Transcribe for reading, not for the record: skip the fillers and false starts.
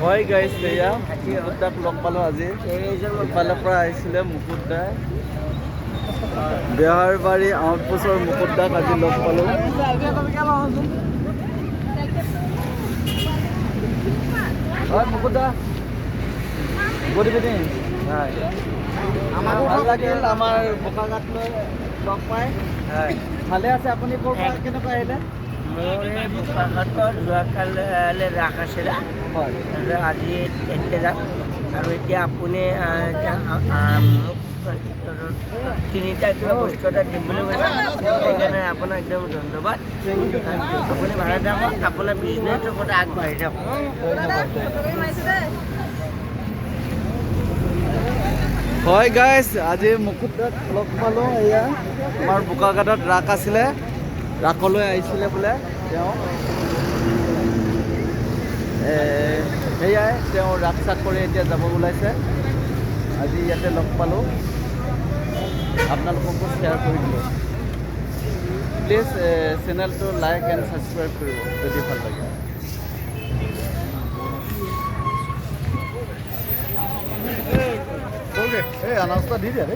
হয় গাইছ, এয়া মুকুটদাক লগ পালোঁ আজি। ইফালৰ পৰা আহিছিলে মুকুটদা, বেহাৰবাৰী আউটপোষ্টৰ মুকুটদাক আজি লগ পালোঁ। হয় মুকুটদা, গুড ইভিনিং। হয়, আমাৰ ভাল লাগিল আমাৰ বোকাঘাটলৈ লগ পাই। হয়, ভালে আছে আপুনি? ক'ৰ পৰা কেনেকৈ আহিলে? মোৰ এই বোকাঘাটত যোৱাকালি ৰাস আছিলে। হয়, আজি এতিয়া যাম আৰু এতিয়া আপুনি মোক তিনিটা কিবা বস্তু এটা দিম বুলি কৈছে, সেইকাৰণে আপোনাক একদম ধন্যবাদ। আপুনি ভালে থাকক, আপোনাৰ বিজনেছটো কথা আগবাঢ়ি যাওক। হয় গাইজ, আজি মুকুটদাক লগ পালোঁ। এয়া আমাৰ বোকাঘাটত ৰাস আছিলে, ৰাসলৈ আহিছিলে বোলে তেওঁ। সেয়াই তেওঁ ৰাস চাক কৰি এতিয়া যাব ওলাইছে। আজি ইয়াতে লগ পালোঁ, আপোনালোককো শ্বেয়াৰ কৰি দিলোঁ। প্লিজ চেনেলটো লাইক এণ্ড ছাবস্ক্ৰাইব কৰিব যদি ভাল লাগে। এই আনাউন্সটা দি দিয়া ৰে।